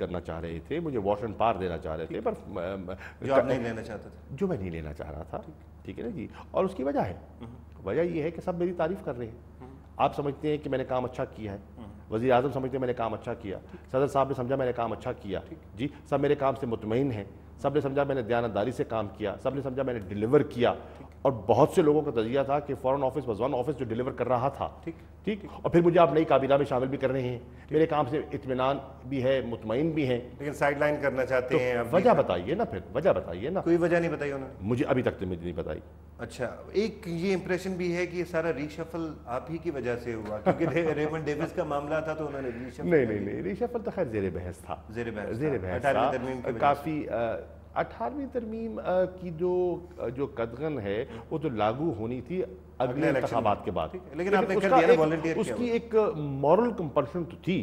करना चाह रहे थे, मुझे वॉश एंड पार देना चाह रहे थे, पर जो आप नहीं लेना चाहते थे, जो मैं नहीं लेना चाह रहा था, ठीक है ना जी। और उसकी वजह है, वजह ये है कि सब मेरी तारीफ कर रहे हैं। आप समझते हैं कि मैंने काम अच्छा किया है, वज़ीर आज़म समझते हैं मैंने काम अच्छा किया, सदर साहब ने समझा मैंने काम अच्छा किया जी, सब मेरे काम से मुतमईन हैं, सब ने समझा मैंने दयानतदारी से काम किया, सब ने समझा मैंने डिलीवर किया। और बहुत से लोगों का तजिया था कि foreign office was one office जो डिलीवर कर रहा था, ठीक। और फिर मुझे आप नई काबीना में शामिल भी कर रहे हैं, मेरे काम से इत्मीनान भी है, मुतमईन भी हैं, लेकिन साइड लाइन करना चाहते हैं। वजह बताइए ना, फिर वजह बताइए ना। कोई वजह नहीं बताई उन्होंने मुझे अभी तक तो मुझे नहीं बताई। अच्छा, एक ये इंप्रेशन भी है कि ये सारा रीशफल आप ही की वजह से हुआ, क्योंकि रेमंड डेविस का मामला था तो उन्होंने रीशफल नहीं, रीशफल तो खैर ज़ेर बहस था, ज़ेर बहस 18वीं तरमीम काफ़ी 18वीं तरमीम की जो कदगन है वो तो लागू होनी थी अगले इंतखाबात के बाद, लेकिन आपने कर दिया ना वॉलंटियर, उसकी एक मॉरल कंपल्शन तो थी,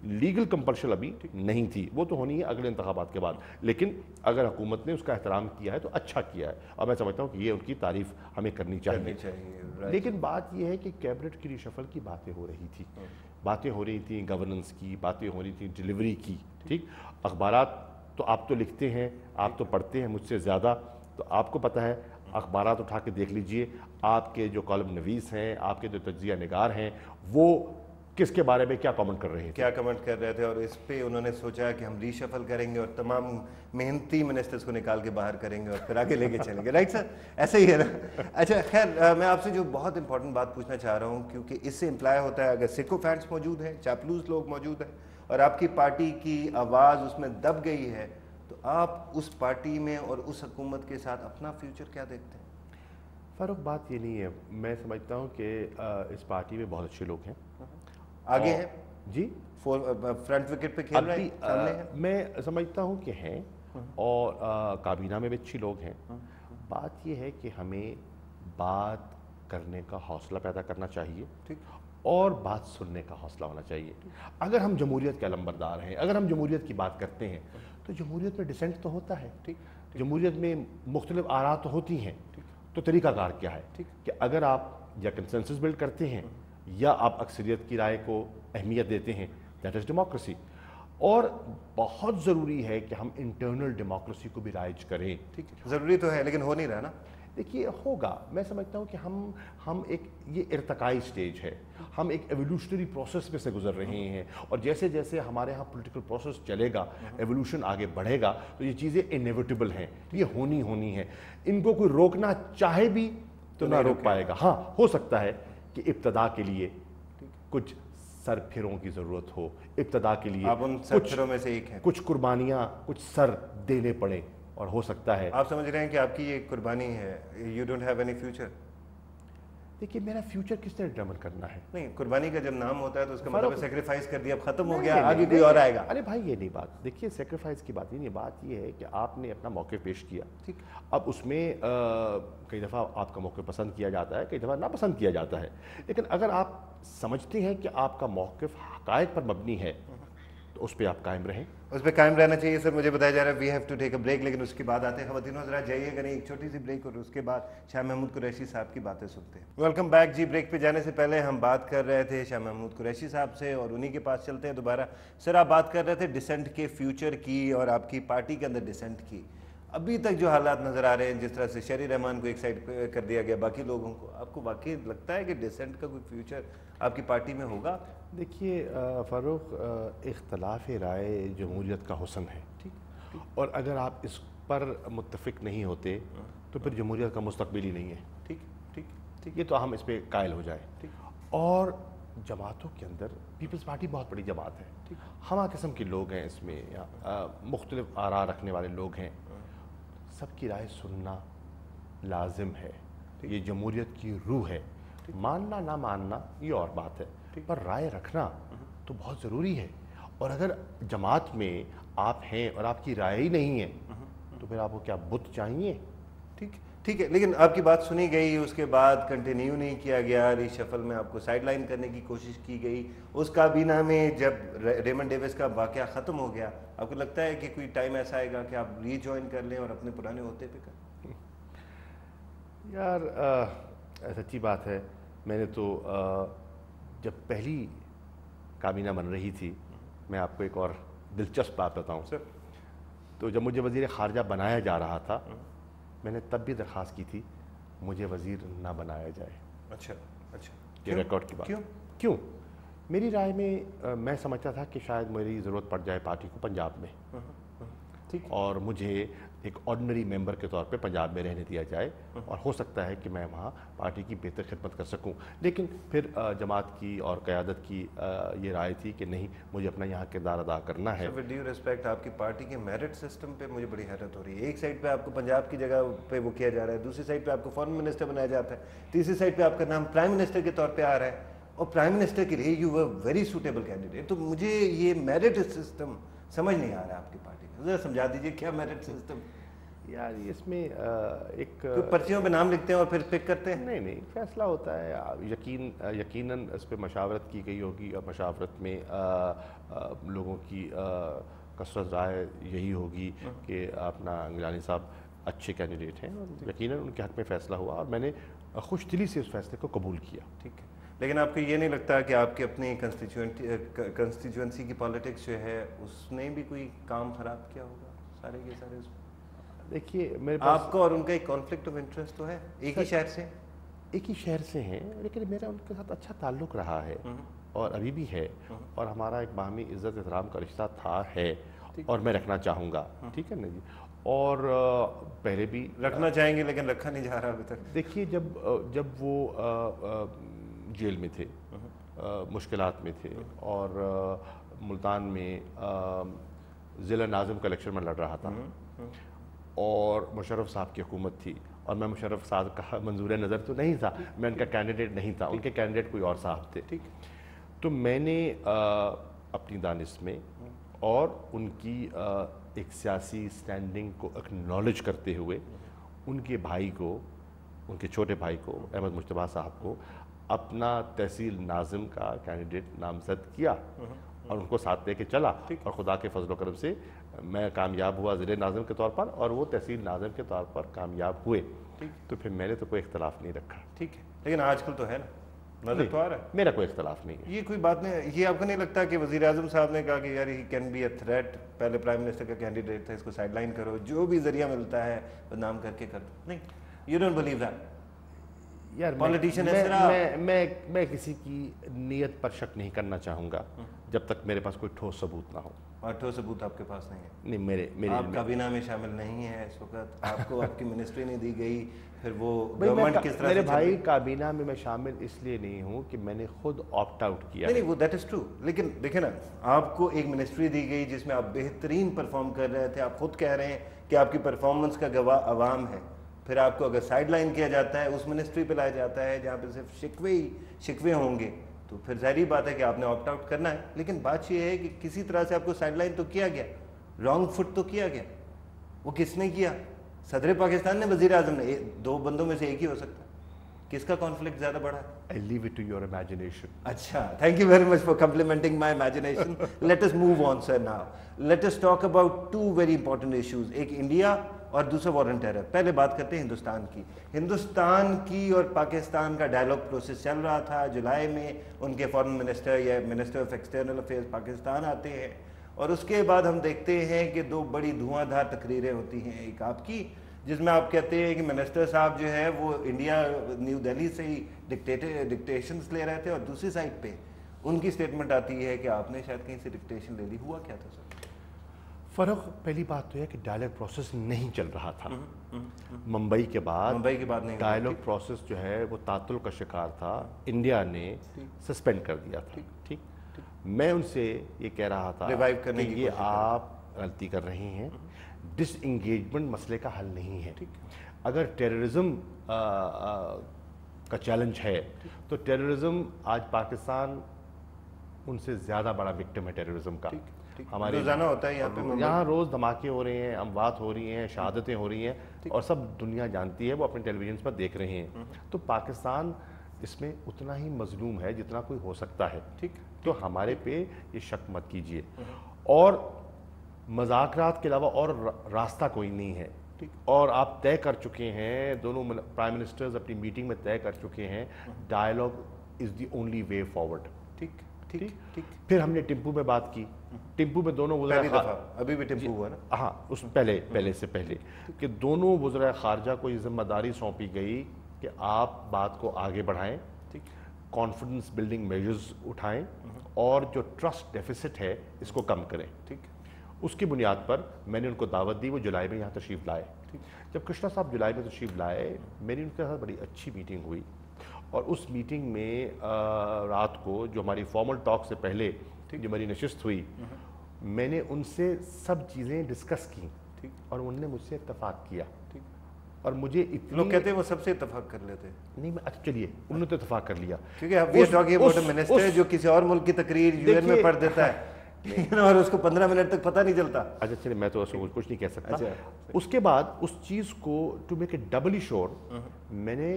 लीगल कंपल्शन अभी नहीं थी, वो तो होनी है अगले इंतखाबात के बाद। लेकिन अगर हुकूमत ने उसका एहतराम किया है तो अच्छा किया है, और मैं समझता हूँ कि ये उनकी तारीफ हमें करनी चाहिए। लेकिन बात यह है कि कैबिनेट की रिशफल की बातें हो रही थी, बातें हो रही थी गवर्नेंस की, बातें हो रही थी डिलीवरी की, ठीक। अखबारात तो आप तो लिखते हैं, आप तो पढ़ते हैं मुझसे ज़्यादा, तो आपको पता है, अखबारात उठा के देख लीजिए, आपके जो कॉलम नवीस हैं, आपके जो तज्जिया निगार हैं, वो किसके बारे में क्या कमेंट कर रहे थे, क्या कमेंट कर रहे थे। और इस पे उन्होंने सोचा कि हम रीशफल करेंगे और तमाम मेहनती मिनिस्टर्स को निकाल के बाहर करेंगे और फिर आगे लेके चलेंगे। राइट सर, ऐसे ही है ना। अच्छा खैर, मैं आपसे जो बहुत इंपॉर्टेंट बात पूछना चाह रहा हूँ, क्योंकि इससे इम्प्लाई होता है अगर सिकोफैंट्स मौजूद हैं, चापलूस लोग मौजूद हैं और आपकी पार्टी की आवाज़ उसमें दब गई है, तो आप उस पार्टी में और उस हुकूमत के साथ अपना फ्यूचर क्या देखते हैं? फ़ारूक, बात ये नहीं है, मैं समझता हूँ कि इस पार्टी में बहुत अच्छे लोग हैं, आगे हैं जी, फ्रंट विकेट पे खेल रहे हैं, मैं समझता हूँ कि हैं, और काबीना में भी अच्छे लोग हैं। बात ये है कि हमें बात करने का हौसला पैदा करना चाहिए, ठीक, और बात सुनने का हौसला होना चाहिए। अगर हम जमहूरियत के अलंबरदार हैं, अगर हम जमहूरियत की बात करते हैं, तो जमहूरियत में डिसेंट तो होता है, ठीक, जमहूरियत में मुख्तलिफ आरा तो होती हैं, तो तरीक़ाकार क्या है, ठीक, कि अगर आप या कंसेंसस बिल्ड करते हैं या आप अक्सरियत की राय को अहमियत देते हैं, दैट इज़ डेमोक्रेसी। और बहुत ज़रूरी है कि हम इंटरनल डेमोक्रेसी को भी राइज करें, ठीक, ज़रूरी तो है, लेकिन हो नहीं रहा ना। देखिए, होगा, मैं समझता हूँ कि हम एक ये इर्तकाई स्टेज है, हम एक एवोल्यूशनरी प्रोसेस में से गुजर रहे हैं, और जैसे जैसे हमारे यहाँ पॉलिटिकल प्रोसेस चलेगा, एवोल्यूशन आगे बढ़ेगा, तो ये चीज़ें इनएविटेबल हैं, ये होनी है। इनको कोई रोकना चाहे भी तो ना रोक पाएगा। हाँ, हो सकता है कि इब्तदा के लिए कुछ सरफिरों की ज़रूरत हो, इब्तदा के लिए आप उन सरफिरों में से एक हैं, कुछ कुर्बानियाँ, कुछ सर देने पड़े, और हो सकता है आप समझ रहे हैं कि आपकी ये कुर्बानी है, you don't have any future. देखिए, मेरा फ्यूचर किसने डिटरमिन करना है? नहीं, कुर्बानी का जब नाम होता है तो उसका मतलब सेक्रीफाइस कर दिया, अब खत्म हो गया, आगे कोई और आएगा। अरे भाई, ये नहीं बात, देखिए सेक्रीफाइस की बात ही नहीं, बात ये है कि आपने अपना मौके पेश किया, ठीक, अब उसमें कई दफ़ा आपका मौके पसंद किया जाता है, कई दफ़ा नापसंद किया जाता है, लेकिन अगर आप समझते हैं कि आपका मौक़िफ़ हक़ाइक़ पर मबनी है तो उस पर आप कायम रहें, उस पर कायम रहना चाहिए। सर, मुझे बताया जा रहा है we have to take a break, लेकिन उसके बाद आते हैं ख़वातीन ज़रा जाइएगा नहीं, एक छोटी सी ब्रेक, और उसके बाद शाह महमूद कुरैशी साहब की बातें सुनते हैं। वेलकम बैक जी। ब्रेक पे जाने से पहले हम बात कर रहे थे शाह महमूद कुरैशी साहब से, और उन्हीं के पास चलते हैं दोबारा। सर, आप बात कर रहे थे डिसेंट के फ्यूचर की और आपकी पार्टी के अंदर डिसेंट की। अभी तक जो हालात नज़र आ रहे हैं, जिस तरह से शहरी रहमान को एक साइड कर दिया गया, बाकी लोगों को, आपको वाकई लगता है कि डिसेंट का कोई फ्यूचर आपकी पार्टी में होगा? देखिए फ़ारूक, इख्तलाफ राय जमहूरियत का हुस्न है, ठीक, और अगर आप इस पर मुत्तफ़िक नहीं होते तो फिर जमहूरियत का मुस्तक़बिल ही नहीं है, ठीक ठीक ठीक, ये तो हम इस पर कायल हो जाए, ठीक। और जमातों के अंदर पीपल्स पार्टी बहुत बड़ी जमात है, ठीक, हमा किस्म के लोग हैं इसमें, या मुख्तलिफ आरा रखने वाले लोग हैं, सबकी राय सुनना लाजिम है, ये जमहूरियत की रूह है। मानना ना मानना ये और बात है, पर राय रखना तो बहुत ज़रूरी है। और अगर जमात में आप हैं और आपकी राय ही नहीं है तो फिर आपको क्या बुत चाहिए? ठीक है, लेकिन आपकी बात सुनी गई, उसके बाद कंटिन्यू नहीं किया गया, रीशफल में आपको साइडलाइन करने की कोशिश की गई। उस काबीना में जब रेमंड डेविस का वाक़या ख़त्म हो गया, आपको लगता है कि कोई टाइम ऐसा आएगा कि आप रीजॉइन कर लें और अपने पुराने होते पे कर? यार सच्ची बात है, मैंने तो जब पहली काबीना बन रही थी, मैं आपको एक और دلچسپ بات بتاؤں تو جب مجھے وزیر خارجہ بنایا جا رہا تھا میں نے تب بھی درخواست کی تھی مجھے وزیر نہ بنایا جائے. اچھا اچھا, یہ ریکارڈ کی بات. کیوں؟ میری رائے میں میں سمجھتا تھا کہ شاید میری ضرورت پڑ جائے پارٹی کو پنجاب میں, اور مجھے ایک آرڈنری ممبر کے طور پہ پنجاب میں رہنے دیا جائے, اور ہو سکتا ہے کہ میں وہاں پارٹی کی بہتر خدمت کر سکوں. لیکن پھر جماعت کی اور قیادت کی یہ رائے تھی کہ نہیں, مجھے اپنا یہاں کردار ادا کرنا ہے. ود ڈیو ریسپیکٹ, آپ کی پارٹی کے میرٹ سسٹم پہ مجھے بڑی حیرت ہو رہی ہے. ایک سائڈ پہ آپ کو پنجاب کی جگہ پہ وہ کیا جا رہا ہے, دوسری سائڈ پہ آپ کو فارن منسٹر بنایا جاتا ہے, تیسری سائڈ پہ آپ کا نام پرائم منسٹر کے طور پہ آ رہا ہے, اور پرائم منسٹر کے لیے you are very suitable candidate. تو مجھے یہ میرٹ سسٹم سمجھ نہیں آ رہا ہے آپ کی پارٹی کا, ذرا سمجھا دیجیے کیا میرٹ سسٹم. یار اس میں ایک پرچیوں پہ نام لکھتے ہیں اور پھر پک کرتے ہیں. نہیں, فیصلہ ہوتا ہے, یقیناً اس پہ مشاورت کی گئی ہوگی, اور مشاورت میں لوگوں کی کثرت رائے یہی ہوگی کہ اپنا گیلانی صاحب اچھے کینڈیڈیٹ ہیں, اور یقیناً ان کے حق میں فیصلہ ہوا, اور میں نے خوش دلی سے اس فیصلے کو قبول کیا. ٹھیک ہے, لیکن آپ کو یہ نہیں لگتا کہ آپ کی اپنی کنسٹیچوئنسی کی پالیٹکس جو ہے اس نے بھی کوئی کام خراب کیا ہوگا سارے کے سارے؟ دیکھیے میرے پاس آپ کو اور ان کا ایک کانفلکٹ آف انٹرسٹ تو ہے, ایک ہی شہر سے ہیں, لیکن میرا ان کے ساتھ اچھا تعلق رہا ہے اور ابھی بھی ہے, اور ہمارا ایک باہمی عزت احترام کا رشتہ تھا ہے, اور میں رکھنا چاہوں گا. ٹھیک ہے نا جی, اور پہلے بھی رکھنا چاہیں گے لیکن رکھا نہیں جا رہا ابھی تک. دیکھیے جب وہ جیل میں تھے, مشکلات میں تھے, اور ملتان میں ضلع ناظم کا الیکشن میں لڑ رہا تھا, اور مشرف صاحب کی حکومت تھی, اور میں مشرف صاحب کا منظور نظر تو نہیں تھا, میں ان کا کینڈیڈیٹ نہیں تھا, ان کے کینڈیڈیٹ کوئی اور صاحب تھے. ٹھیک, تو میں نے اپنی دانش میں اور ان کی ایک سیاسی سٹینڈنگ کو اکنالج کرتے ہوئے ان کے بھائی کو, ان کے چھوٹے بھائی کو, احمد مجتبیٰ صاحب کو اپنا تحصیل ناظم کا کینڈیڈیٹ نامزد کیا, اور ان کو ساتھ لے کے چلا, اور خدا کے فضل و کرم سے میں کامیاب ہوا ضلع ناظم کے طور پر, اور وہ تحصیل ناظم کے طور پر کامیاب ہوئے. تو پھر میں نے تو کوئی اختلاف نہیں رکھا. ٹھیک ہے, لیکن آج کل تو ہے نا, نظر تو آ رہا ہے, میرا کوئی اختلاف نہیں ہے. یہ کوئی بات نہیں. یہ آپ کو نہیں لگتا کہ وزیر اعظم صاحب نے کہا کہ یار he can be a threat, پہلے پرائم منسٹر کا کینڈیڈیٹ تھا, اس کو سائڈ لائن کرو, جو بھی ذریعہ ملتا ہے بدنام کر کے کر دو. نہیں, یو ڈونٹ بلیو دیٹ. یار پولیٹیشین میں کسی کی نیت پر شک نہیں کرنا چاہوں گا جب تک میرے پاس کوئی ٹھوس ثبوت نہ ہو. اور ٹھوس ثبوت آپ کے پاس نہیں ہے؟ نہیں, میرے آپ کابینہ میں شامل نہیں ہے اس وقت, آپ کو آپ کی منسٹری نہیں دی گئی, پھر وہ گورنمنٹ کس طرح سے, میرے بھائی کابینہ میں شامل اس لیے نہیں ہوں کہ میں نے خود آپٹ آؤٹ کیا. نہیں, وہ دیٹ از ٹرو, لیکن دیکھیں نا, آپ کو ایک منسٹری دی گئی جس میں آپ بہترین پرفارم کر رہے تھے, آپ خود کہہ رہے ہیں کہ آپ کی پرفارمنس کا گواہ عوام ہے, پھر آپ کو اگر سائڈ لائن کیا جاتا ہے, اس منسٹری پہ لایا جاتا ہے جہاں پہ صرف شکوے ہوں گے, تو پھر ظاہری بات ہے کہ آپ نے آپٹ آؤٹ کرنا ہے. لیکن بات یہ ہے کہ کسی طرح سے آپ کو سائڈ لائن تو کیا گیا, رانگ فٹ تو کیا گیا. وہ کس نے کیا؟ صدر پاکستان نے, وزیر اعظم نے. دو بندوں میں سے ایک ہی ہو سکتا ہے. کس کا کانفلکٹ زیادہ بڑا ہے؟ I leave it to your imagination. اچھا, thank you very much for complimenting my imagination. Let us move on sir now. Let us talk about two very important issues. ایک انڈیا اور دوسرا وار آن ٹیرر. پہلے بات کرتے ہیں ہندوستان کی. ہندوستان کی اور پاکستان کا ڈائلاگ پروسیس چل رہا تھا. جولائی میں ان کے فارن منسٹر یا minister of external affairs Pakistan آتے ہیں, اور اس کے بعد ہم دیکھتے ہیں کہ دو بڑی دھواں دھار تقریریں ہوتی ہیں. ایک آپ کی, جس میں آپ کہتے ہیں کہ منسٹر صاحب جو ہے وہ انڈیا نیو دہلی سے ہی ڈکٹیشنز لے رہے تھے, اور دوسری سائڈ پہ ان کی اسٹیٹمنٹ آتی ہے کہ آپ نے شاید کہیں سے ڈکٹیشن لے لی. ہوا کیا تھا سر؟ فرق پہلی بات تو ہے کہ ڈائلاگ پروسیس نہیں چل رہا تھا. ممبئی کے بعد نہیں, ڈائلاگ پروسیس جو ہے وہ تعطل کا شکار تھا. انڈیا نے سسپینڈ کر دیا تھا. ٹھیک, میں ان سے یہ کہہ رہا تھا کہ یہ آپ غلطی کر رہے ہیں, ڈس انگیجمنٹ مسئلے کا حل نہیں ہے. اگر ٹیررزم کا چیلنج ہے تو ٹیررزم آج پاکستان ان سے زیادہ بڑا وکٹم ہے ٹیررزم کا. ہمارے روزانہ ہوتا ہے یہاں روز دھماکے ہو رہے ہیں, اموات ہو رہی ہیں, شہادتیں ہو رہی ہیں, اور سب دنیا جانتی ہے, وہ اپنے ٹیلی ویژن پر دیکھ رہے ہیں. تو پاکستان اس میں اتنا ہی مظلوم ہے جتنا کوئی ہو سکتا ہے. ٹھیک, تو ہمارے پہ یہ شک مت کیجیے. اور مذاکرات کے علاوہ اور راستہ کوئی نہیں ہے. اور آپ طے کر چکے ہیں, دونوں پرائم منسٹرز اپنی میٹنگ میں طے کر چکے ہیں, dialogue is the only way forward. ٹھیک. پھر ہم نے ٹمپو میں بات کی, टिम्पू में दोनों पहली वज़रा दफा अभी भी टिम्पू हुआ ना? हाँ, उस पहले से पहले कि दोनों वज़रा ख़ारजा को ये जिम्मेदारी सौंपी गई कि आप बात को आगे बढ़ाएं, ठीक, कॉन्फिडेंस बिल्डिंग मेजर्स उठाएं और जो ट्रस्ट डेफिसिट है इसको कम करें, ठीक। उसकी बुनियाद पर मैंने उनको दावत दी, वो जुलाई में यहाँ तशरीफ़ लाए, ठीक। जब कृष्णा साहब जुलाई में तशरीफ़ लाए, मेरी उनके साथ बड़ी अच्छी मीटिंग हुई और उस मीटिंग में रात को जो हमारी फॉर्मल टॉक से पहले जो हमारी नशिस्त हुई, मैंने उनसे सब चीज़ें डिस्कस की, ठीक, और उन्होंने मुझसे इत्तफाक किया, ठीक। और मुझे इतनी लोग कहते हैं वो सबसे इत्तफाक कर लेते हैं। नहीं, मैं अच्छा चलिए, उन्होंने तो इत्तफाक कर लिया क्योंकि we are talking about a minister जो किसी और मुल्क की तकरीर यूएन में पढ़ देता है और उसको 15 मिनट तक पता नहीं चलता। अच्छा चलिए, मैं तो ऐसा कुछ नहीं कह सकता। अच्छा। उसके बाद उस चीज़ को to make it Dabali sure मैंने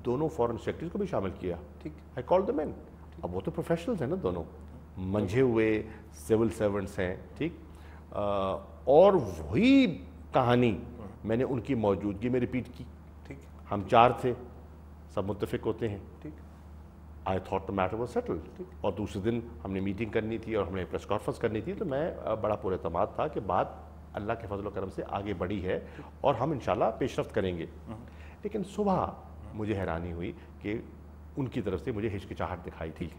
दोनों फॉरेन सेक्रेटरीज को भी शामिल किया, ठीक। I call the man. अब वो तो प्रोफेशनल्स हैं ना, दोनों मंझे हुए सिविल सर्वेंट्स हैं, ठीक। और वही कहानी मैंने उनकी मौजूदगी में रिपीट की, ठीक। हम 4 थे, सब मुत्तफिक होते हैं, ठीक। I thought the matter was settled, ठीक। और दूसरे दिन हमने मीटिंग करनी थी और हमने प्रेस कॉन्फ्रेंस करनी थी, तो मैं बड़ा पूरे एतमाद था कि बात अल्लाह के फजल करम से आगे बढ़ी है और हम इंशाल्लाह पेशरफ्त करेंगे। लेकिन सुबह मुझे हैरानी हुई कि उनकी तरफ से मुझे हिचकिचाहट दिखाई थी।